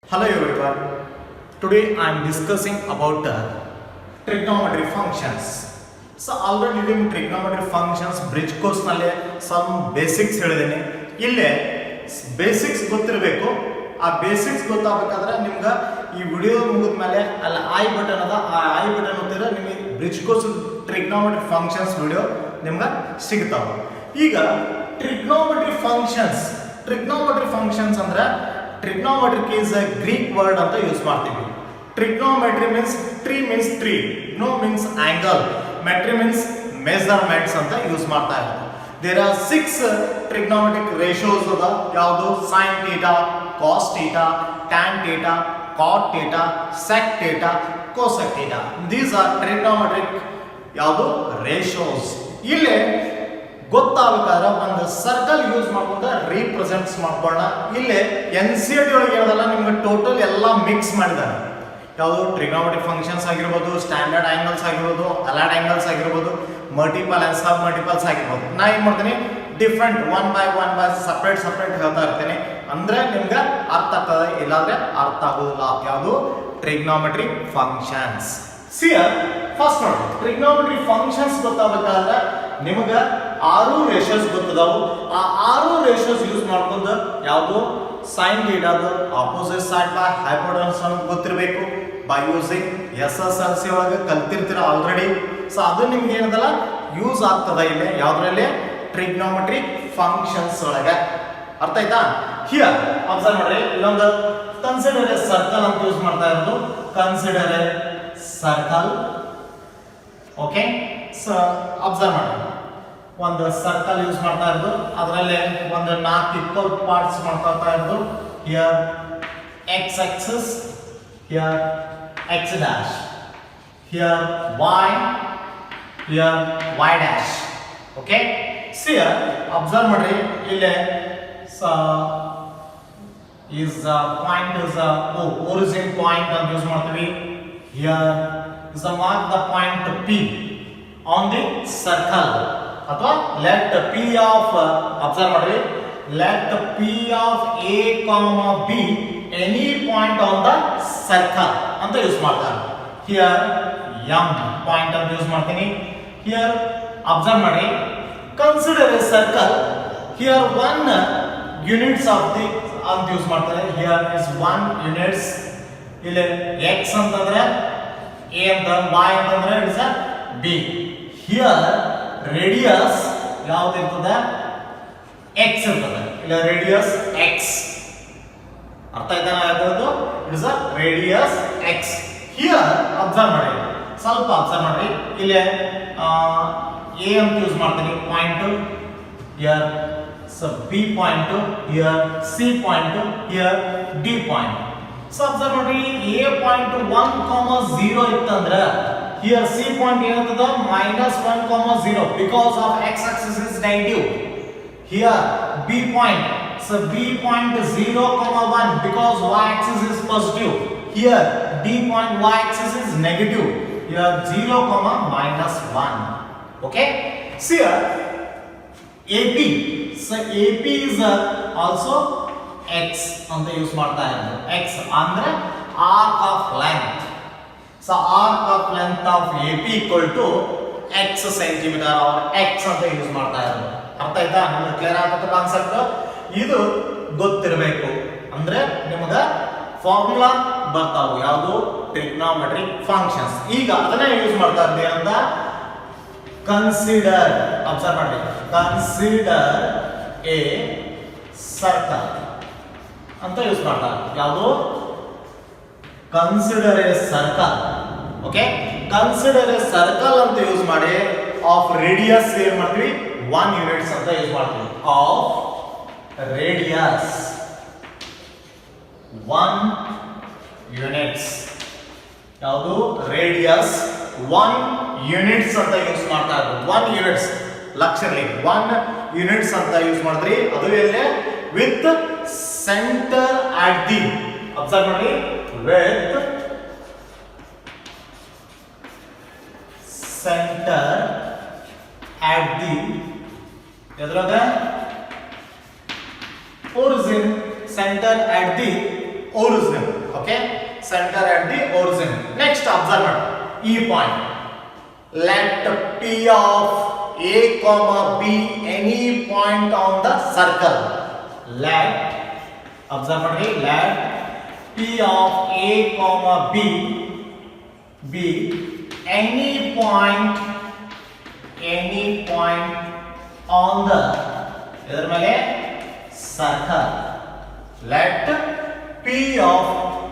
Hello everyone. Today I am discussing about trigonometry functions. So already in trigonometry functions bridge course ನಲ್ಲಿ some basics ಹೇಳಿದ್ದೀನಿ. ಇಲ್ಲೇ basics ಗೊತ್ತಿರಬೇಕು. ಆ basics ಗೊತ್ತಾಗಬೇಕಾದ್ರೆ ನಿಮ್ಗೆ ಈ ವಿಡಿಯೋ ಮುಗಿದ ಮೇಲೆ ಅಲ್ಲಿ ಐ ಬಟನ್ ಅದ, ಆ ಐ ಬಟನ್ ಒತ್ತಿದ್ರೆ ನಿಮಗೆ bridge course trigonometry functions video ನಿಮ್ಗೆ ಸಿಗ್ತಾವೆ. ಈಗ trigonometry functions ಅಂದ್ರೆ trigonometric is a Greek word ಅಂತ ಯೂಸ್ ಮಾಡ್ತೀವಿ. Trigonometry means tree means tree, no means angle, metry means measurements ಅಂತ ಯೂಸ್ ಮಾಡ್ತಾ ಇರೋದು. There are 6 trigonometric ratios ಅದ. ಯಾವುದು? sin theta, cos theta, tan theta, cot theta, sec theta, cosec theta. These are trigonometric ಯಾವುದು ratios. ಇಲ್ಲೇ ಗೊತ್ತಾಗಬೇಕಾದ್ರೆ ಒಂದು circle use ಮಾಡ್ಕೊಂಡು represents ಮಾಡ್ಕೊಳ್ಳೋಣ. ಇಲ್ಲಿ NCERT ಒಳಗೆ ಏನದಲ್ಲ ನಿಮ್ಗೆ ಟೋಟಲ್ ಎಲ್ಲ ಮಿಕ್ಸ್ ಮಾಡಿದ್ದಾರೆ. ಯಾವುದು? ಟ್ರಿಗ್ನೋಮೆಟ್ರಿಕ್ ಫಂಕ್ಷನ್ಸ್ ಆಗಿರ್ಬೋದು, ಸ್ಟ್ಯಾಂಡರ್ಡ್ ಆಂಗಲ್ಸ್ ಆಗಿರ್ಬೋದು, ಅಲೈಡ್ ಆಂಗಲ್ಸ್ ಆಗಿರ್ಬೋದು, ಮಲ್ಟಿಪಲ್ ಅಂಡ್ ಸಬ್ ಮಲ್ಟಿಪಲ್ಸ್ ಆಗಿರ್ಬೋದು. ನಾ ಏನು ಮಾಡ್ತೀನಿ, ಡಿಫ್ರೆಂಟ್ ಒನ್ ಬೈ ಸಪ್ರೇಟ್ ಹೇಳ್ತಾ ಇರ್ತೀನಿ. ಅಂದ್ರೆ ನಿಮ್ಗೆ ಅರ್ಥ ಆಗ್ತದೆ, ಇಲ್ಲಾಂದ್ರೆ ಅರ್ಥ ಆಗೋದಿಲ್ಲ. ಯಾವುದು? Trigonometric functions. ಫಸ್ಟ್ ನೋಡಿ, ಟ್ರಿಗ್ನೋಮೆಟ್ರಿ ಫಂಕ್ಷನ್ಸ್ ಗೊತ್ತಾಗಬೇಕಾದ್ರೆ ನಿಮಗೆ 6 ರೇಷಿಯೋಸ್ ಗೊತ್ತದಾವು. ಆ 6 ರೇಷಿಯೋಸ್ ಯೂಸ್ ಮಾಡ್ಕೊಂಡು ಯಾವುದು? ಸೈನ್ ಥೀಟಾದ ಆಪೋಸಿಟ್ ಸೈಡ್ ಬೈ ಹೈಪೋಟೆನ್ಯೂಸ್ ಅನ್ನೋದು ಗೊತ್ತಿರಬೇಕು. ಬೈ ಯೂಸಿಂಗ್ SSLC ಒಳಗೆ ಕಲ್ತಿರ್ತೀರ ಆಲ್ರೆಡಿ. ಸೊ ಅದು ನಿಮ್ಗೆ ಏನದಲ್ಲ ಯೂಸ್ ಆಗ್ತದ ಇಲ್ಲಿ ಯಾವ್ದ್ರಲ್ಲಿ? ಟ್ರಿಗ್ನೋಮೆಟ್ರಿಕ್ ಫಂಕ್ಷನ್ಸ್ ಒಳಗೆ. ಅರ್ಥ ಆಯ್ತಾ? ಹಿಯರ್ ಅಬ್ಸರ್ವ್ ಮಾಡ್ರಿ, ಇಲ್ಲೊಂದು ಕನ್ಸಿಡರ್ ಎ ಸರ್ಕಲ್ ಅಂತ ಯೂಸ್ ಮಾಡ್ತಾ ಇರೋದು. Consider a circle. Okay, so observe ಮಾಡಿ, ಒಂದು ಸರ್ಕಲ್ ಯೂಸ್ ಮಾಡ್ತಾ ಇರೋದು. ಅದರಲ್ಲಿ ಒಂದು 4 ಈಕ್ವಲ್ ಪಾರ್ಟ್ಸ್ ಮಾಡ್ತಾ ಇರೋದು. Here x axis, here x dash, here y, here y dash. Okay, here observe ಮಾಡ್ರಿ, ಇಲ್ಲಿ is point is origin point ಅಂತ ಯೂಸ್ ಮಾಡ್ತೀವಿ. Here is the mark the point P on the circle. ಅಥವಾ let P of observe ಮಾಡ್ರಿ, let P of A, B any point on the circle ಅಂತ use ಮಾಡ್ತಾರೆ. Here M point ಅಂತ use ಮಾಡ್ತೀನಿ. Here observe ಮಾಡಿ, consider a circle. Here 1 units of the ಅಂತ use ಮಾಡ್ತಾರೆ. Here is 1 units. ಇಲ್ಲಿ x ಅಂತಂದ್ರೆ a ಅಂತ, y ಅಂತಂದ್ರೆ ಇಟ್ಸ್ b. Here radius ಯಾವುದು ಇರ್ತದೆ? x ಇರ್ತದೆ. ಇಲ್ಲಿ radius x. ಅರ್ಥ ಆಯ್ತಾ ಯಾವುದು? It's radius x. Here observe ಮಾಡಿ, ಸ್ವಲ್ಪ ಅಬ್ಸರ್ವ್ ಮಾಡಿ, ಇಲ್ಲಿ a ಅಂತ ಯೂಸ್ ಮಾಡ್ತೀನಿ point. Here so b point, here c point, here d point. So observe ಮಾಡಿ, a point 1,0 ಇತ್ತಂದ್ರೆ here c point ಏನಾಗ್ತದ? -1,0 because of x axis is negative. Here b point, so b point 0,1 because y axis is positive. Here d point y axis is negative. Here 0, -1. Okay, see here AP. So AP is also x ಅಂತ use ಮಾಡ್ತಾ ಇರೋದು. x ಅಂದ್ರೆ arc of length. So arc of length of AP equal to x centimeter or x ಅಂತ use ಮಾಡ್ತಾ ಇರೋದು. ಅರ್ಥ ಆಯ್ತಾ? ನಿಮಗೆ ಕ್ಲಿಯರ್ ಆಗುತ್ತೆ ಕಾನ್ಸೆಪ್ಟ್? ಇದು ಗೊತ್ತಿರಬೇಕು. ಅಂದ್ರೆ ನಿಮಗೆ ಫಾರ್ಮುಲಾ ಬರ್ತಾವು ಯಾವುದು? Trigonometric functions. ಈಗ ಅದನ್ನೇ ಯೂಸ್ ಮಾಡ್ತಾ ಇದ್ದೀವಿ ಅಂತ ಕನ್ಸಿಡರ್. ಅಬ್ಸರ್ವ್ ಮಾಡಿ, ಕನ್ಸಿಡರ್ ಎ ಸರ್ಕಲ್ ಅಂತ ಯೂಸ್ ಮಾಡ್ತಾರೆ. ಯಾವುದು? Consider a circle. Okay, consider a circle ಅಂತ ಯೂಸ್ ಮಾಡಿ ಆಫ್ ರೇಡಿಯಸ್ ಏನ್ ಮಾಡ್ತೀವಿ? 1 ಯೂನಿಟ್ಸ್ ಅಂತ ಯೂಸ್ ಮಾಡ್ತೀವಿ. Of radius 1 units. ಯಾವುದು? ರೇಡಿಯಸ್ 1 ಯೂನಿಟ್ಸ್ ಅಂತ ಯೂಸ್ ಮಾಡ್ತಾ ಇರೋದು. 1 ಯೂನಿಟ್ಸ್ ಲಕ್ಷದಲ್ಲಿ 1 ಯೂನಿಟ್ಸ್ ಅಂತ ಯೂಸ್ ಮಾಡಿದ್ರಿ. ಅದು ಎಲ್ಲಿ? With centre at the, observe ಮಾಡಿ, ವಿತ್ ಸೆಂಟರ್ ಅಟ್ ದಿ ಎದ್ರಾಗ? origin, center at the origin. Okay, center at the origin. Next, observe E point. Let P of A comma B any point on the circle. Let P of A comma B be any point on the circle. Let P of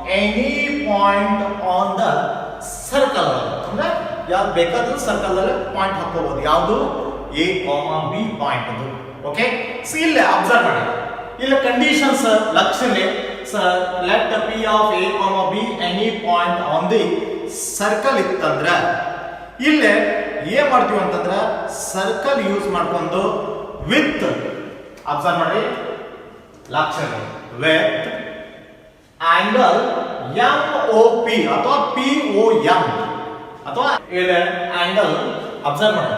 any point on the circle. ಅಂದ್ರೆ ಯಾವ್ದು ಬೇಕಾದ್ರೂ circle ಅಲ್ಲಿ point ಹಾಕೋಬಹುದು. ಯಾವುದು A, B point ಅದು. Okay, so ಇಲ್ಲಿ observe ಮಾಡಿ, ಇಲ್ಲಿ ಕಂಡೀಷನ್ಸ್ ಲಕ್ಷಣೆ. Let P of A, B any point on the circle ಇತ್ತಂದ್ರೆ ಇಲ್ಲಿ ಏನ್ ಮಾಡ್ತೀವಿ ಅಂತಂದ್ರೆ ಸರ್ಕಲ್ ಯೂಸ್ ಮಾಡ್ಕೊಂಡು ವಿತ್, ಅಬ್ಸರ್ವ್ ಮಾಡಿ ಲಕ್ಷಣೆ, ವಿತ್ ಆಂಗಲ್ MOP ಅಥವಾ POM ಅಥವಾ ಇಲ್ಲಿ ಆಂಗಲ್ ಅಬ್ಸರ್ವ್ ಮಾಡಿ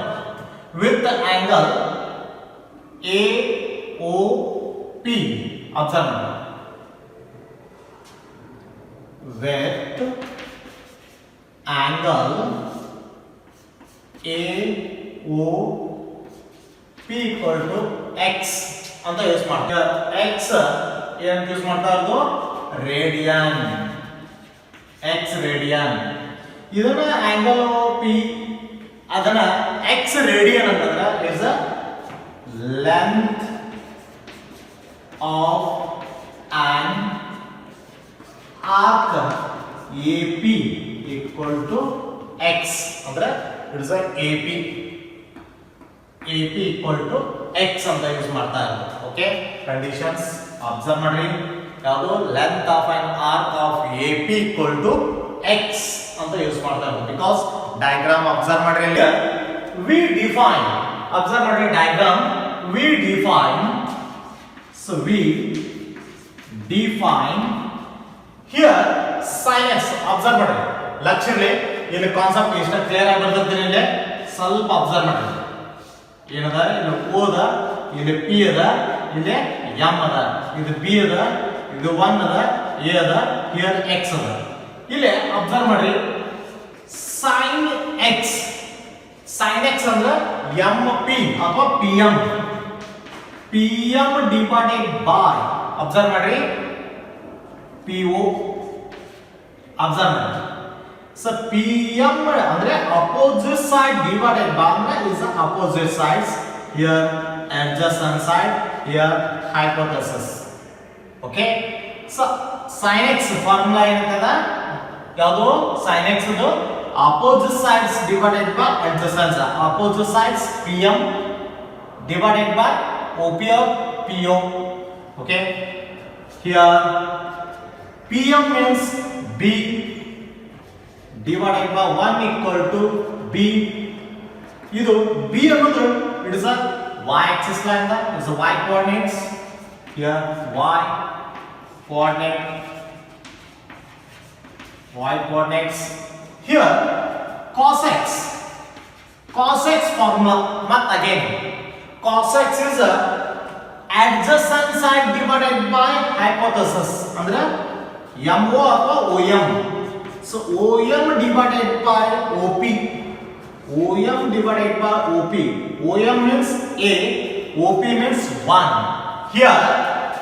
ವಿತ್ ಆಂಗಲ್ AOP. ಅಬ್ಸರ್ವ್ ಮಾಡಿ with angle AOP equal to X ಅಂತ ಯೂಸ್ ಮಾಡ್ತೀವಿ. X ಏನು ಯೂಸ್ ಮಾಡ್ತಾ ಇರೋದು ರೇಡಿಯನ್, X ರೇಡಿಯನ್. ಇದನ್ನ ಆಂಗಲ್ P ಅದನ್ನ X ರೇಡಿಯನ್ ಅಂತಂದ್ರೆ is a length of on arc AP equal to X ಅಂದ್ರೆ it is AP equal to X ಅಂತ ಯೂಸ್ ಮಾಡ್ತಾ ಇರೋದು. ಓಕೆ, ಕಂಡೀಷನ್ಸ್ ಅಬ್ಸರ್ವ್ ಮಾಡ್ರಿ. ಯಾವುದು length of on arc of AP equal to X ಅಂತ use ಮಾಡ್ತಾ ಇರೋದು. ಬಿಕಾಸ್ ಡಯಾಗ್ರಾಮ್ ಅಬ್ಸರ್ವ್ ಮಾಡ್ರಿ, ಇಲ್ಲಿ we define, ಅಬ್ಸರ್ವ್ ಮಾಡ್ರಿ diagram, we define here sin x. Observe ಮಾಡ್ರಿ ಲಕ್ಷಣೆ, ಇಲ್ಲಿ ಕಾನ್ಸೆಪ್ಟ್ ಎಷ್ಟು ಕ್ಲಿಯರ್ ಆಗಿ ಬರ್ತಿರ್ತೀನಿ. ಇಲ್ಲಿ ಸ್ವಲ್ಪ ಅಬ್ಸರ್ವ್ ಮಾಡ್ರಿ, ಏನದ ಇಲ್ಲಿ O ಅದ, ಇಲ್ಲಿ P ಅದ, ಇಲ್ಲಿ M ಅದ, ಇದು B ಅದ, ಇದು 1 ಅದ, A ಅದ, here X ಅದ. ಇಲ್ಲಿ ಅಬ್ಸರ್ವ್ ಮಾಡ್ರಿ sin x ಅಂದ್ರೆ MP ಅಥವಾ PM ಡಿವೈಡೆಡ್ ಬೈ, ಅಬ್ಸರ್ವ್ ಮಾಡ್ರಿ PO. ಅಬ್ಸರ್ವ್ ಮಾಡಿ, ಸೊ PM ಅಂದ್ರೆ ಅಪೋಸಿಟ್ ಸೈಡ್ ಡಿವೈಡೆಡ್ ಬೈ ಅಂದ್ರೆ is opposite sides. Here adjacent side, here hypothesis. Okay, so sin x formula ಏನಂತದ, ಯಾವುದು sin x ಇದು opposite sides divided by adjacent. Opposite sides PM divided by OP or PO. Okay, here PM means B divided by 1 equal to B. ಇದು B ಅನ್ನೋದು it is a y axis line, that is a y coordinates. Here y coordinates. Here cos x formula. But again cos x is a adjacent side divided by hypothesis. ಅಂದ್ರೆ MO ಅಥವಾ OM. So OM divided by OP. OM divided by OP. OM means A, OP means 1. Here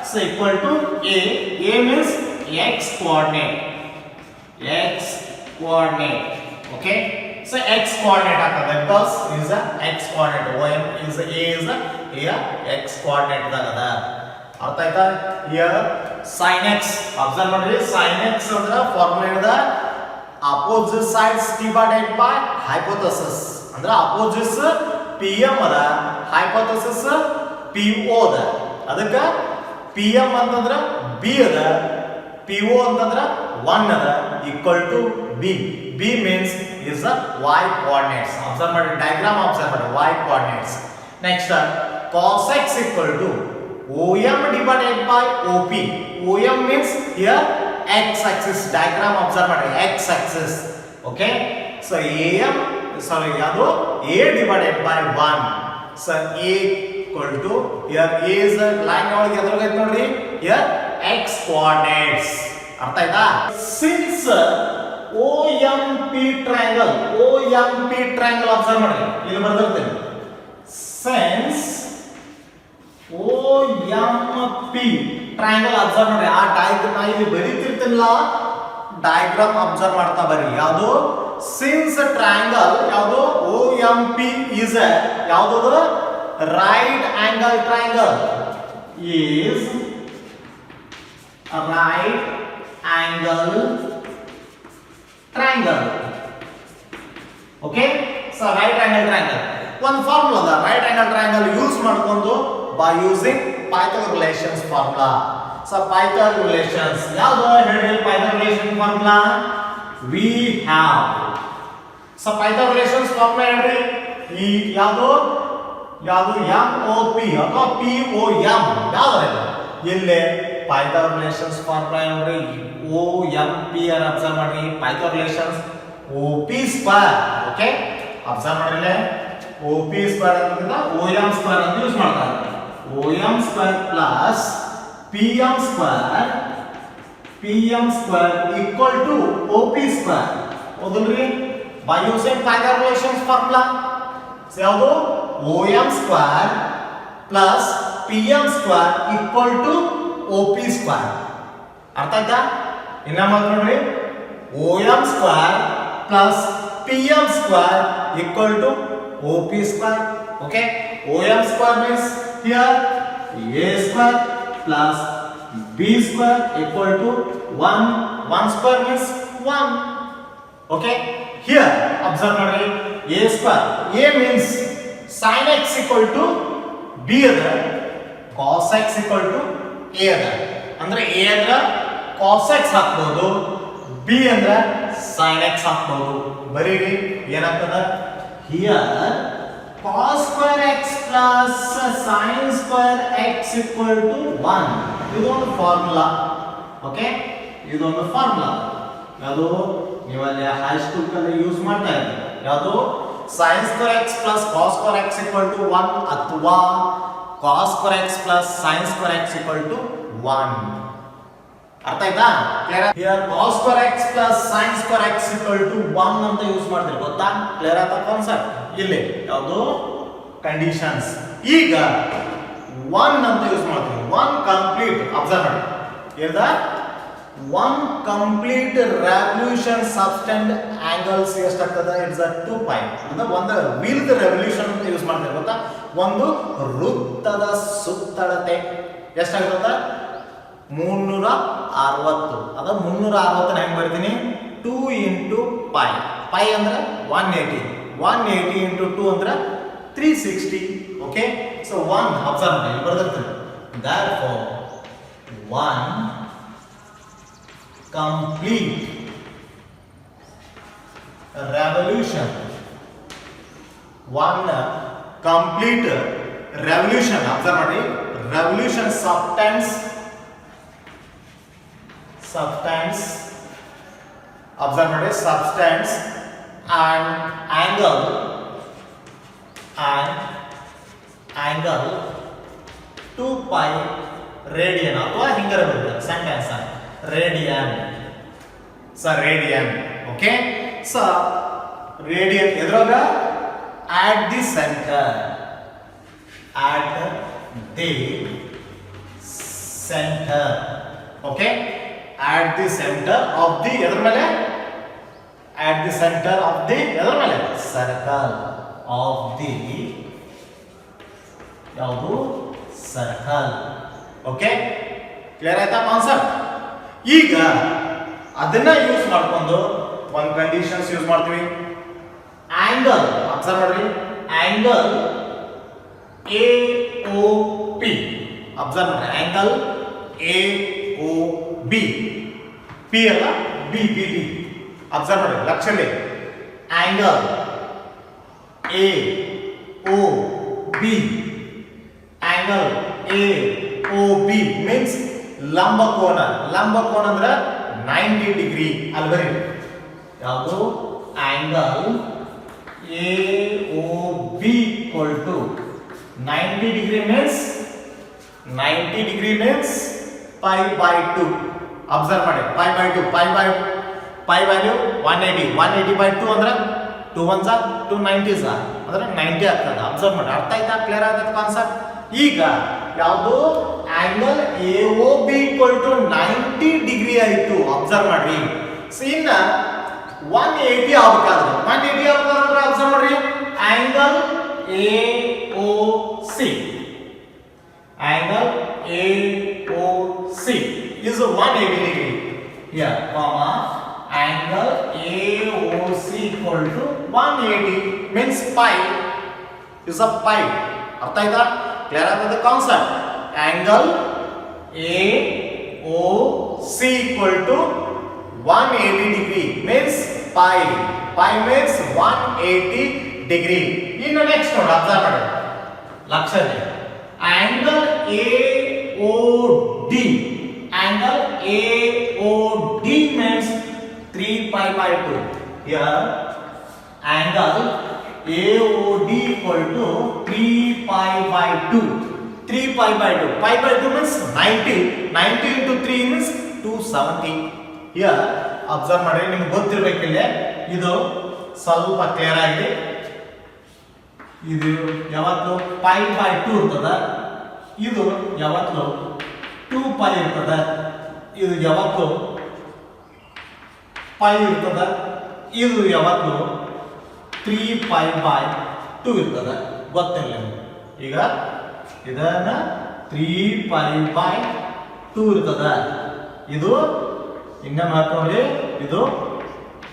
so equal to A means x coordinate. Okay, so x coordinate agada because is a x coordinate. OM is A is a x coordinate agada. ಅರ್ಥ ಆಯ್ತಾ? Here sin x, observe ಮಾಡ್ರಿ, sin x ಅಂದ್ರೆ formula ಏನದ, opposite sides divided by hypothesis. ಅಂದ್ರೆ opposites PM ಅದ, hypothesis PO ಅದ. ಅದಕ್ಕೆ PM ಅಂತಂದ್ರೆ B ಅದ, PO ಅಂತಂದ್ರೆ 1 ಅದ, equal to B. B means is a y coordinates. Observe ಮಾಡಿ diagram, observe ಮಾಡಿ y coordinates. Next cos x equal to OM divided by OP. OM means here x axis. Diagram observe ಮಾಡಿ x axis. Okay, so ಯಾವುದು A divided by 1. So A equal to here A is a line ಒಳಗೆ ಎದುರುಗೈತೆ ನೋಡ್ರಿ, here x coordinates. ಅರ್ಥ ಆಯ್ತಾ? Since OMP triangle observe ಮಾಡಿ, ಇಲ್ಲಿ ಬರ್ದಿರ್ತೇನೆ. Since OMP triangle observe ಮಾಡಿ. ಆ ಡಯಾಗ್ರಾಮ್ ಇಲ್ಲಿ ಬರೀತಿರ್ತಿಲ್ಲ, ಡಯಾಗ್ರಾಮ್ ಅಬ್ಸರ್ವ್ ಮಾಡ್ತಾ ಬರಿ. ಯಾವುದು? ಸಿನ್ಸ್ ಟ್ರಯಾಂಗಲ್ ಯಾವುದು? OMP is a ಯಾವುದು? Right angle triangle is a right angle triangle. Okay, so right angle triangle one formula the right angle triangle use ಮಾಡ್ಕೊಂಡು by using Pythagoras relations formula. So Pythagoras relations ಯಾವುದು ಹೇಳಿ? Pythagoras relation formula we have. So Pythagoras relations formula ಹೇಳ್ರಿ. ಈ ಯಾವುದು MOP ಅಥವಾ POM ಯಾವುದು? ಇಲ್ಲಿ Pythagoras relations formula ನೋಡ್ರಿ. OMP ಅನ್ನು ಅಬ್ಸರ್ವ್ ಮಾಡಿ. Pythagoras relations OP square. Okay, observe ಮಾಡಿರಲ್ಲ. OP square ಅಂತ OM square ಅಂತ ಯೂಸ್ ಮಾಡ್ತಾರೆ. OM square plus PM square equal to OP square. ಹೌದಲ್ರಿ? by using Pythagoras relations formula ಯಾವುದು? OM square plus PM square equal to OP square. ಅರ್ಥ ಆಯ್ತಾ? ಇನ್ನ ಮಾತ್ರ ನೋಡ್ರಿ. OM square plus PM square equal to OP square. Okay, OM square means here A square plus B square equal to 1 square means 1. Okay, here observe ಮಾಡ್ರಿ. A square, A means sin x equal to B ಅದ, cos x equal to A ಅದ. ಅಂದ್ರೆ A ಅಂದ್ರೆ cos x ಹಾಕ್ಬಹುದು, B ಅಂದ್ರೆ sin x ಹಾಕ್ಬಹುದು. ಬರೀರಿ ಏನಾಗ್ತದ? here cos square x plus sin square x equal to 1. ಇದೊಂದು ಫಾರ್ಮುಲಾ. ಓಕೆ, ಇದೊಂದು ಫಾರ್ಮುಲಾ. ಯಾವುದು? ನೀವಲ್ಲಿ ಹೈಸ್ಕೂಲ್ ಕಲ್ಲಿ ಯೂಸ್ ಮಾಡ್ತಾ ಇದ್ದೀರಿ. ಯಾವುದು? sin square x plus cos square x equal to 1 ಅಥವಾ cos square x plus sin square x equal to 1. ಅರ್ಥ ಆಯ್ತಾ? Clear? here cos square x plus sin square x equal to 1 ಅಂತ use ಮಾಡ್ತೀರಿ. ಗೊತ್ತಾ? Clear ಆಯ್ತಾ concept? ಇಲ್ಲಿ ಯಾವುದು? Conditions. ಈಗ 1 ಅಂತ ಯೂಸ್ ಮಾಡ್ತೀವಿ. 1 ಕಂಪ್ಲೀಟ್ ಅಬ್ಸರ್ವ್ ಮಾಡಿ. ಏನದ? 1 ಕಂಪ್ಲೀಟ್ ರೆವಲ್ಯೂಷನ್ ಸಬ್ಸ್ಟೆಂಡ್ ಆಂಗಲ್ಸ್ ಎಷ್ಟಾಗ್ತದ? ಇಟ್ಸ್ 2 π. ಅಂದ್ರೆ ಒಂದು ವೀಲ್ದ ರೆವಲ್ಯೂಷನ್ ಅಂತ ಯೂಸ್ ಮಾಡ್ತೀವಿ. ಗೊತ್ತಾ? ಒಂದು ವೃತ್ತದ ಸುತ್ತಳತೆ ಎಷ್ಟಾಗ್ತದ? 360. ಅದ 360 ಹೆಂಗ್ ಬರ್ತೀನಿ? 2 into π. π ಅಂದ್ರೆ 180. 180 into 2 ಅಂದ್ರೆ 360. ಓಕೆ, ಸೊ 1 ಅಬ್ಸರ್ವ್ ಮಾಡಿ ಬರ್ದಿರ್ತೀನಿ. therefore 1 complete revolution, 1 complete revolution observe ಮಾಡಿ. revolution substance ಅಬ್ಸರ್ವ್ ಮಾಡಿ. substance and angle 2 π ರೇಡಿಯನ್ ಅಥವಾ ಹಿಂಗರ ಬರ್ತದೆ sentence radian. Radian. Okay, so radian ಎದ್ರಾಗ? at the center okay, at the center of the ಎದ್ರ ಮೇಲೆ? at the center of the ಎದ್ರ ಮೇಲೆ? circle of the ಯಾವುದು? ಸರ್ಕಲ್. ಓಕೆ, ಕ್ಲಿಯರ್ ಆಯ್ತಾ ಕಾನ್ಸೆಪ್ಟ್? ಈಗ ಅದನ್ನ ಯೂಸ್ ಮಾಡ್ಕೊಂಡು ಒಂದು ಕಂಡೀಷನ್ಸ್ ಯೂಸ್ ಮಾಡ್ತೀವಿ. ಆಂಗಲ್ ಅಬ್ಸರ್ವ್ ಮಾಡ್ರಿ. ಆಂಗಲ್ AOP ಅಬ್ಸರ್ವ್ ಮಾಡ್ರಿ. ಆಂಗಲ್ AOB, P ಅಲ್ಲ B ಅಬ್ಸರ್ವ್ ಮಾಡ್ರಿ. ಲಕ್ಷಲ್ಲಿ angle AOB, angle AOB means ಲಂಬಕೋನ. ಲಂಬಕೋನ ಅಂದ್ರೆ 90 ಡಿಗ್ರಿ ಅಲ್ವರಿ. ಯಾವುದು? Angle AOB equal to 90 degree means pi by 2. Observe ಮಾಡಿ pi by two pi value 180 180 ಬೈ 2 ಅಂದ್ರೆ 2 1s 2 90s ಅಂದ್ರೆ 90 ಆಗ್ತದೆ. ಅಬ್ಸರ್ವ್ ಮಾಡಿ, ಅರ್ಥ ಆಯ್ತಾ? ಕ್ಲಿಯರ್ ಆಗತ್ತೆ ಕಾನ್ಸೆಪ್ಟ್? ಈಗ ಯಾವುದು angle AOB equal to 90 degree ಆಯಿತು. ಅಬ್ಸರ್ವ್ ಮಾಡ್ರಿ. ಇನ್ನ 180 ಆಗಬೇಕಾದ್ರೆ 180 ಆಗಬೇಕಾದ್ರೆ ಅಬ್ಸರ್ವ್ ಮಾಡ್ರಿ, angle AOC is 180 degree. Here, comma, angle AOC equal to 180 means pi is a pi. ಅರ್ಥ ಆಯ್ತಾ? ಕ್ಲಿಯರ್ ಆಗ್ತದೆ concept? Angle AOC equal to 180 degree means pi. Pi means 180 degree. ಇನ್ನು ನೆಕ್ಸ್ಟ್ ನೋಡಿ, ಅಬ್ಸರ್ವ್ ಮಾಡಿ, ಲಕ್ಷ್ಯ ಇದೆ. Angle AOD means 3 pi by 2. Here angle AOD equal to 3 pi by 2. 3 pi by 2. Pi by 2 means 90. 90 into 3 means 270. Here observe ಮಾಡಿ, ನಿಮಗೆ ಗೊತ್ತಿರಬೇಕಿಲ್ಲ, ಇದು ಸ್ವಲ್ಪ clear ಆಗಿದೆ. ಇದು ಯಾವತ್ತು pi by 2 ಇರ್ತದ, ಇದು ಯಾವತ್ತು 2 pi ಇರ್ತದ, ಇದು ಯಾವತ್ತು pi ಇರ್ತದ, ಇದು ಯಾವತ್ತು 3 pi by 2 ಇರ್ತದ. ಗೊತ್ತಿಲ್ಲ ನಿಮಗೆ. ಈಗ ಇದನ್ನ 3 pi by 2 ಇರ್ತದ, ಇದು ಇನ್ನೊಂದು ಹಾಕೊಂಡ್ರೆ ಇದು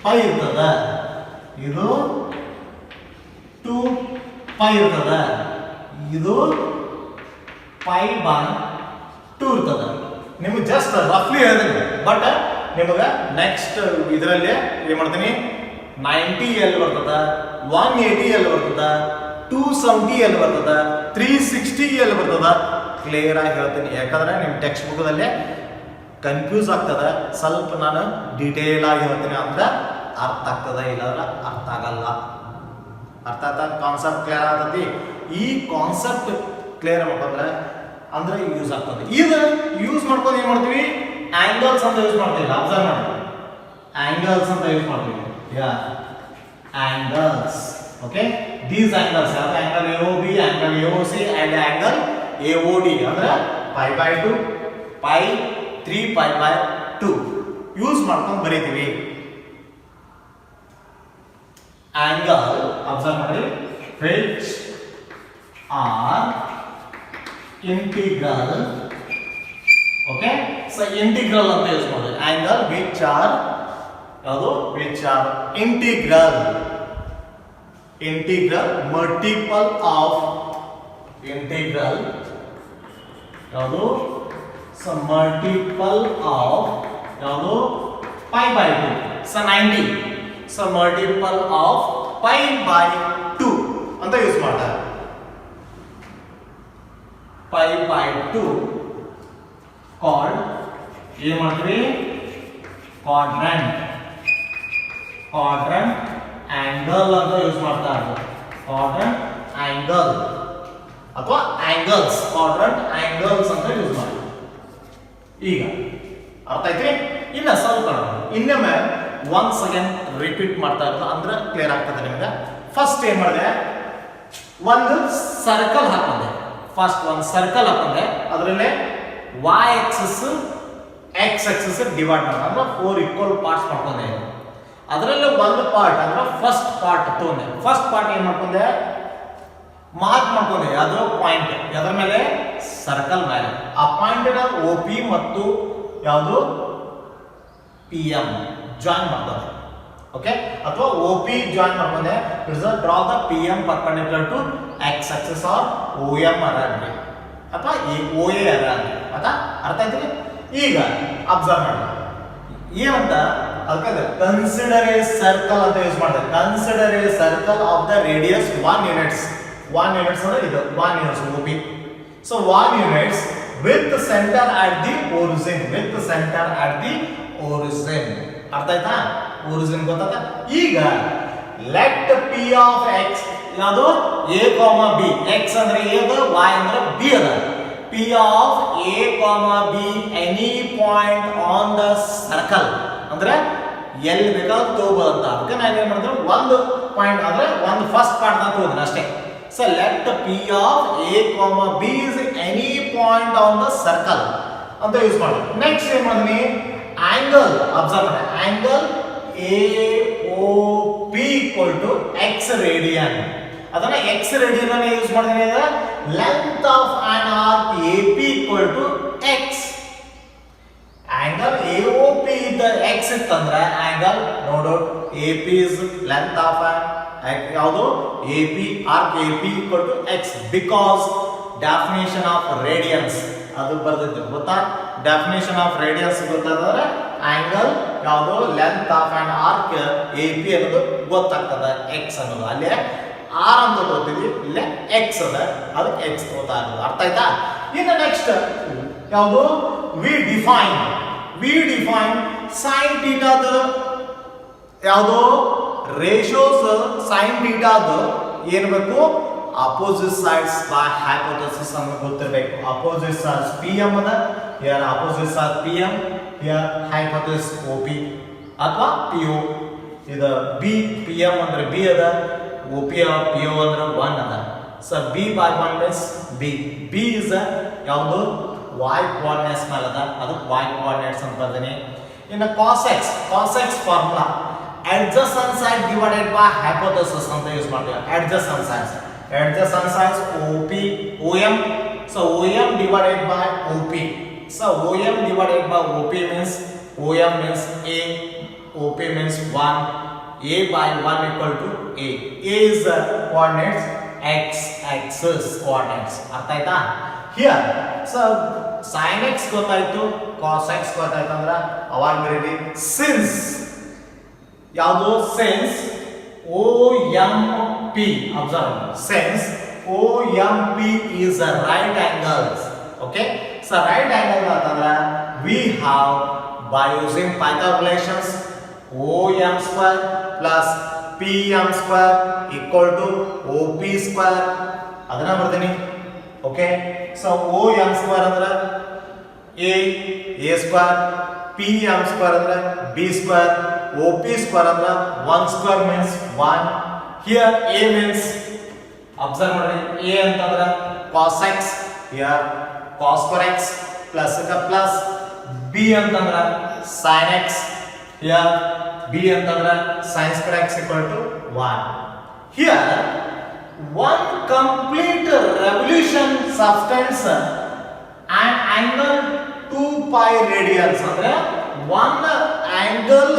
pi ಇರ್ತದ, ಇದು 2 pi ಇರ್ತದ, ಇದು pi by 2 ಇರ್ತದ. ನಿಮಗೆ ಜಸ್ಟ್ ರಫ್ಲಿ ಹೇಳಿದ್ರೆ, ಬಟ್ ನಿಮಗೆ ನೆಕ್ಸ್ಟ್ ಇದರಲ್ಲಿ ಏನು ಮಾಡ್ತೀನಿ, 90 ಎಲ್ಲಿ ಬರ್ತದ, 180 ಎಲ್ಲಿ ಬರ್ತದ, 270 ಎಲ್ಲಿ ಬರ್ತದ, 360 ಎಲ್ಲಿ ಬರ್ತದ, ಕ್ಲಿಯರ್ ಆಗಿ ಹೇಳ್ತೀನಿ. ಯಾಕಂದ್ರೆ ನಿಮ್ಮ ಟೆಕ್ಸ್ಟ್ ಬುಕ್ದಲ್ಲೇ ಕನ್ಫ್ಯೂಸ್ ಆಗ್ತದೆ. ಸ್ವಲ್ಪ ನಾನು ಡೀಟೇಲ್ ಆಗಿ ಹೇಳ್ತೀನಿ ಅಂದ್ರೆ ಅರ್ಥ ಆಗ್ತದೆ, ಇಲ್ಲಾಂದ್ರೆ ಅರ್ಥ ಆಗಲ್ಲ. ಅರ್ಥ ಆಯ್ತಾ? ಕಾನ್ಸೆಪ್ಟ್ ಕ್ಲಿಯರ್ ಆಗ್ತತಿ. ಈ ಕಾನ್ಸೆಪ್ಟ್ ಕ್ಲಿಯರ್ ಮಾಡ್ಕೊಂಡ್ರೆ ಅಂದ್ರೆ ಯೂಸ್ ಆಗ್ತದೆ. ಇದು ಯೂಸ್ ಮಾಡ್ಕೊಂಡು ಏನ್ ಮಾಡ್ತೀವಿ, ಆಂಗಲ್ಸ್ ಅಂತ ಯೂಸ್ ಮಾಡ್ತೀವಿ. ಅಬ್ಸರ್ವ್ ಮಾಡಿ, ಆಂಗಲ್ಸ್ ಅಂತ ಯೂಸ್ ಮಾಡ್ತೀವಿ. ಯಾ, ಆಂಗಲ್ಸ್. ಓಕೆ, ದೀಸ್ ಆಂಗಲ್ಸ್ ಯಾವ್ದು? Angle AOB, angle AOC and angle AOD ಅಂದ್ರೆ pi by 2, pi 3 pi by 2 use ಮಾಡ್ಕೊಂಡು ಬರೀತೀವಿ. ಆಂಗಲ್ ಅಬ್ಸರ್ವ್ ಮಾಡಿ, which are integral. Okay, so integral ಅಂತ ಯೂಸ್ ಮಾಡೋದು. ಆಂಗಲ್ which are ಯಾವುದು, which are integral multiple of integral ಯಾವುದು, so multiple of ಯಾವುದು, pi by 2. So 90, so multiple of pi by 2 ಅಂತ use ಮಾಡ್ತಾರೆ. pi by 2 called ಏನು ಮಾಡ್ತೀವಿ, quadrant angle ಅಂತ ಯೂಸ್ ಮಾಡ್ತಾ ಇರೋದು. ಕ್ವಾಡ್ರಂಟ್ ಆಂಗಲ್ ಅಥವಾ ಆಂಗಲ್ಸ್, ಕ್ವಾಡ್ರಂಟ್ ಆಂಗಲ್ಸ್ ಅಂತ ಯೂಸ್ ಮಾಡ್ತೀವಿ. ಈಗ ಅರ್ಥ ಐತ್ರಿ? ಇನ್ನ ಸ್ವಲ್ಪ ಇನ್ನೊಮ್ಮೆ ಒನ್ಸ್ ಅಗೇನ್ ರಿಪೀಟ್ ಮಾಡ್ತಾ ಇರೋದು ಅಂದ್ರೆ ಕ್ಲಿಯರ್ ಆಗ್ತದೆ ನಿಮ್ಗೆ. ಫಸ್ಟ್ ಏನ್ ಮಾಡಿದೆ, ಒಂದು ಸರ್ಕಲ್ ಹಾಕೊಂಡೆ. ಫಸ್ಟ್ ಒಂದು ಸರ್ಕಲ್ ಹಾಕೊಂಡೆ, ಅದರಲ್ಲೇ y Axis x Axis divide ಮಾಡೋಣ ಅಂದ್ರೆ 4 ಈಕ್ವಲ್ ಪಾರ್ಟ್ಸ್ ಮಾಡ್ಕೊಂಡೆ. ಅದರಲ್ಲಿ ಒಂದು ಪಾರ್ಟ್ ಅಂದ್ರೆ ಫಸ್ಟ್ ಪಾರ್ಟ್ ತಗೊಂಡೆ. ಫಸ್ಟ್ ಪಾರ್ಟ್ ಏನ್ ಮಾಡ್ಕೊಂಡೆ, ಮಾರ್ಕ್ ಮಾಡ್ಕೊಂಡೆ. ಅದು ಪಾಯಿಂಟ್ ಅದರ ಮೇಲೆ, ಸರ್ಕಲ್ ಮೇಲೆ. ಆ ಪಾಯಿಂಟ್ OP ಮತ್ತು ಯಾವುದು PM ಜಾಯಿನ್ ಮಾಡ್ಕೊಂಡೆ. ಓಕೆ, ಅಥವಾ OP ಜಾಯಿನ್ ಮಾಡ್ಕೊಂಡೆ. Draw the PM perpendicular to x axis or OM around ಅಥವಾ OA ಅರಾಂಡ್. ಆಯ್ತಾ? ಅರ್ಥ ಆಯ್ತು? ಈಗ ಅಬ್ಸರ್ವ್ ಮಾಡಿ ಏನಂತ, ಅದಕ್ಕೆ ಕನ್ಸಿಡರ್ ಎ ಸರ್ಕಲ್ ಅಂತ ಯೂಸ್ ಮಾಡಿದೆ. Consider a circle of the radius 1 units. 1 units ಅಂದ್ರೆ ಇದು 1 units OP. So 1 units with centre at the origin. With centre at the origin. ಅರ್ಥ ಆಯ್ತಾ? ಒರಿಜಿನ್ ಗೊತ್ತಾಯ್ತಾ? ಈಗ ಲೆಟ್ P ಆಫ್ x ಯಾವುದು, A, B. x ಅಂದ್ರೆ A ಅದ, y ಅಂದ್ರೆ B ಅದ. P of A, B any point on the circle ಅಂದ್ರೆ ಎಲ್ಲಿ ಬೇಕಾದ್ರೂ ತಗೋಬಹುದು ಅಂತ. ಅದಕ್ಕೆ ನಾನು ಏನು ಮಾಡಿದ್ರೆ ಒಂದು ಪಾಯಿಂಟ್ ಅಂದ್ರೆ ಒಂದು ಫಸ್ಟ್ ಪಾರ್ಟ್ ಅಂತ ತಗೋತೀನಿ ಅಷ್ಟೇ. So let P of A, B is any point on the circle ಅಂತ ಯೂಸ್ ಮಾಡಿ. ನೆಕ್ಸ್ಟ್ ಏನು ಮಾಡಿದ್ನಿ ಆಂಗಲ್ ಅಬ್ಸರ್ವ್ ಮಾಡಿ. Angle AOP equal to x radian. ಅದನ್ನ x radian ಅನ್ನು ಯೂಸ್ ಮಾಡಿದ್ರೆ length of an arc AP equal to x. angle AOP the x ಇತ್ತಂದ್ರೆ angle ನೋಡು AP is length of an ಯಾವುದು AP arc AP equal to x because definition of radians ಅದು ಬರ್ದಿತ್ತು ಗೊತ್ತಾ. definition of radians ಗೊತ್ತಾದ್ರೆ angle ಯಾವುದು length of an arc AP ಅನ್ನೋದು ಗೊತ್ತಾಗ್ತದೆ x ಅನ್ನೋದು. ಅಲ್ಲಿ r ಅಂತ ಗೊತ್ತಿದ್ವಿ, ಇಲ್ಲೇ x ಅದ, ಅದು x ಗೊತ್ತಾಗೋದು. ಅರ್ಥ ಆಯ್ತಾ? ಇನ್ನು ನೆಕ್ಸ್ಟ್ ಯಾವುದು we define sin theta the ಯಾವುದು ರೇಷಿಯೋಸ್ sin theta ದ ಏನು ಬೇಕು opposite sides by hypothesis ನಮಗೆ ಗೊತ್ತಿರಬೇಕು. opposite sides PM ಅದ, here opposite sides PM, here hypothesis OP ಅಥವಾ PO. ಇದು B PM ಅಂದ್ರೆ B ಅದ, OP PO ಅಂದ್ರೆ 1 ಅದ. So B by 1 means B is ಯಾವುದು y coordinates ಮೇಲೆ ಅದ, ಅದು y coordinates ಅಂತ ಬರ್ತೀನಿ. ಇನ್ನು cos x formula adjacent side divided by hypothesis ಅಂತ ಯೂಸ್ ಮಾಡ್ತೀವಿ. adjacent sides OP OM, so OM divided by OP, so OM divided by OP means OM means A, OP means 1, A by 1 equal to A is the coordinates x axis coordinates. ಅರ್ಥ ಆಯ್ತಾ? here so sin x ಗೊತ್ತಾಯ್ತು, cos x ಗೊತ್ತಾಯ್ತು ಅಂದ್ರೆ ಅವಾಗ ಬರೀರಿ since ಯಾವುದು since OMP observe since OMP is a right angles. okay so right angle ಅಂತಂದ್ರೆ we have by using Pythagorean relations OM square plus PM square equal to OP square ಅದನ್ನ ಬರ್ತೀನಿ. okay so OM square ಅಂದ್ರೆ A square, PM square ಅಂದ್ರೆ B square, OP square ಅಂದ್ರೆ 1 square means 1. here A means observe ಮಾಡಿ A ಅಂತಂದ್ರೆ cos x, here cos square x plus plus, B ಅಂತಂದ್ರೆ sin x, here B ಅಂತಂದ್ರೆ sin square x equal to 1. here one complete revolution subtends an angle 2 pi radians ಅಂದ್ರೆ one angle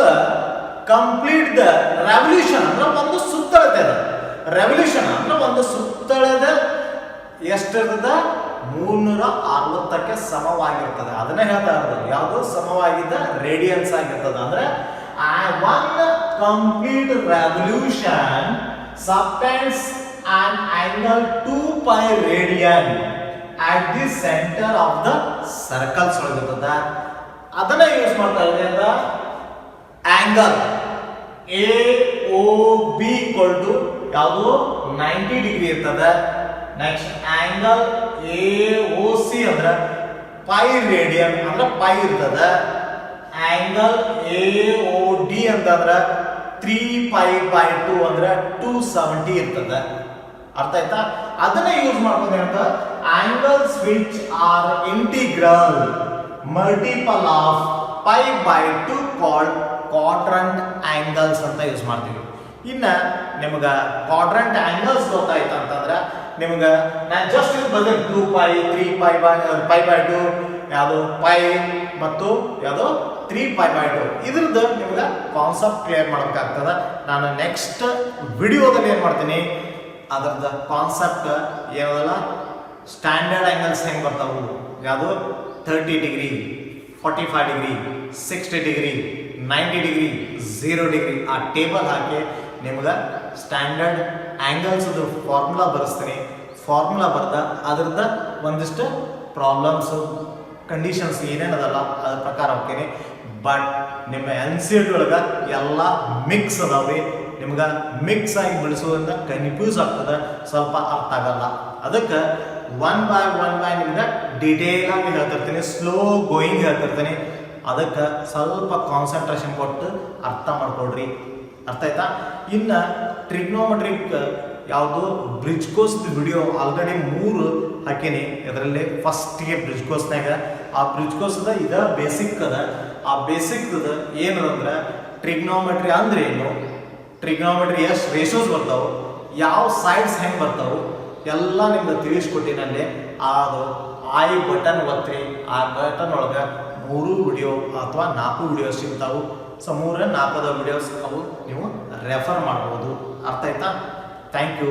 complete the revolution ಅಂದ್ರೆ ಒಂದು ಸುತ್ತಳತೆ ಅದ. revolution ಅಂದ್ರೆ ಒಂದು ಸುತ್ತಳದ ಎಷ್ಟಿರದ 360ಕ್ಕೆ ಸಮವಾಗಿರ್ತದೆ. ಅದನ್ನೇ ಹೇಳ್ತಾ ಇರೋದು ಯಾವುದು ಸಮವಾಗಿದ್ದ ರೇಡಿಯನ್ಸ್ ಆಗಿರ್ತದೆ. ಅಂದ್ರೆ one complete revolution subtends an angle 2 pi radian at the center of the circle ಒಳಗಿರ್ತದ. ಅದನ್ನ ಯೂಸ್ ಮಾಡ್ತಾ ಇದೆ ಅಂತ angle AOB equal to ಯಾವುದು 90 ಡಿಗ್ರಿ ಇರ್ತದೆ. ನೆಕ್ಸ್ಟ್ angle AOC ಅಂದ್ರೆ pi radian ಅಂದ್ರೆ pi ಇರ್ತದೆ. angle AOD ಅಂತಂದ್ರೆ 3 pi by 2 ಅಂದ್ರೆ 270 ಇರ್ತದೆ. ಅರ್ಥ ಆಯ್ತಾ? ಅದನ್ನ ಯೂಸ್ ಮಾಡ್ಬೋದು ಅಂತ angles which are integral multiple of pi by 2 called quadrant angles ಅಂತ ಯೂಸ್ ಮಾಡ್ತೀವಿ. ಇನ್ನ ನಿಮಗೆ quadrant angles ಗೊತ್ತಾಯ್ತು ಅಂತಂದ್ರೆ ನಿಮಗೆ ನಾನು ಜಸ್ಟ್ ಇದು ಬಂದೆ 2 pi 3 pi by 2 ಯಾವುದು pi ಮತ್ತು ಯಾವುದು 3 pi by 2 ಇದ್ರದ್ದು ನಿಮಗೆ ಕಾನ್ಸೆಪ್ಟ್ ಕ್ಲಿಯರ್ ಮಾಡಬೇಕಾಗ್ತದೆ. ನಾನು ನೆಕ್ಸ್ಟ್ ವಿಡಿಯೋದಲ್ಲಿ ಏನು ಮಾಡ್ತೀನಿ ಅದರದ ಕಾನ್ಸೆಪ್ಟ್ ಏನಲ್ಲ ಸ್ಟ್ಯಾಂಡರ್ಡ್ ಆಂಗಲ್ಸ್ ಹೆಂಗೆ ಬರ್ತಾವು ಯಾವುದು 30 degree 45 degree 60 degree 90 degree 0 degree ಆ ಟೇಬಲ್ ಹಾಕಿ ನಿಮ್ಗೆ ಸ್ಟ್ಯಾಂಡರ್ಡ್ ಆಂಗಲ್ಸ್ ಫಾರ್ಮುಲಾ ಬರೆಸ್ತೀನಿ. ಫಾರ್ಮುಲಾ ಬರ್ದ ಅದ್ರದ್ದು ಒಂದಿಷ್ಟು ಪ್ರಾಬ್ಲಮ್ಸ್ ಕಂಡೀಷನ್ಸ್ ಏನೇನದಲ್ಲ ಅದ್ರ ಪ್ರಕಾರ ಹೋಗ್ತೀನಿ. ಬಟ್ ನಿಮ್ಮ NCERT ಒಳಗೆ ಎಲ್ಲ ಮಿಕ್ಸ್ ಅದಾವ್ರಿ. ನಿಮ್ಗೆ ಮಿಕ್ಸ್ ಆಗಿ ಬಳಸೋದ್ರಿಂದ ಕನ್ಫ್ಯೂಸ್ ಆಗ್ತದೆ, ಸ್ವಲ್ಪ ಅರ್ಥ ಆಗಲ್ಲ. ಅದಕ್ಕೆ ಒನ್ ಬೈ ನಿಮ್ಗೆ ಡಿಟೇಲ್ ಆಗಿ ಹೇಳ್ತಿರ್ತೀನಿ, ಸ್ಲೋ ಗೋಯಿಂಗ್ ಹೇಳ್ತಿರ್ತೀನಿ. ಅದಕ್ಕೆ ಸ್ವಲ್ಪ ಕಾನ್ಸಂಟ್ರೇಷನ್ ಕೊಟ್ಟು ಅರ್ಥ ಮಾಡ್ಕೊಳ್ರಿ. ಅರ್ಥ ಆಯ್ತಾ? ಇನ್ನು ಟ್ರಿಗ್ನೋಮೆಟ್ರಿಕ್ ಯಾವುದು ಬ್ರಿಡ್ಜ್ ಕೋರ್ಸ್ ವಿಡಿಯೋ ಆಲ್ರೆಡಿ 3 ಹಾಕೀನಿ. ಇದರಲ್ಲಿ ಫಸ್ಟಿಗೆ ಬ್ರಿಡ್ಜ್ ಕೋರ್ಸ್ನಾಗ ಆ ಬ್ರಿಡ್ಜ್ ಕೋರ್ಸ್ದ ಇದ ಬೇಸಿಕ್ ಅದ. ಆ ಬೇಸಿಕ್ ಏನದಂದ್ರೆ ಟ್ರಿಗ್ನೋಮೆಟ್ರಿ ಅಂದ್ರೆ ಏನು, ಟ್ರಿಗ್ನೋಮೆಟ್ರಿ ಎಷ್ಟು ರೇಷೋಸ್ ಬರ್ತಾವೆ, ಯಾವ ಸೈಡ್ಸ್ ಹೆಂಗೆ ಬರ್ತಾವೆ ಎಲ್ಲ ನಿಮ್ಗೆ ತಿಳಿಸ್ಕೊಟ್ಟಿನಲ್ಲಿ. ಅದು ಐ ಬಟನ್ ಒತ್ತಿ, ಆ ಬಟನ್ ಒಳಗೆ 3 ವಿಡಿಯೋ ಅಥವಾ 4 ವಿಡಿಯೋಸ್ ಸಿಗ್ತಾವೆ. ಸೊ 3-4 ವಿಡಿಯೋಸ್ ಅವು ನೀವು ರೆಫರ್ ಮಾಡ್ಬೋದು. ಅರ್ಥ ಆಯ್ತಾ? Thank you.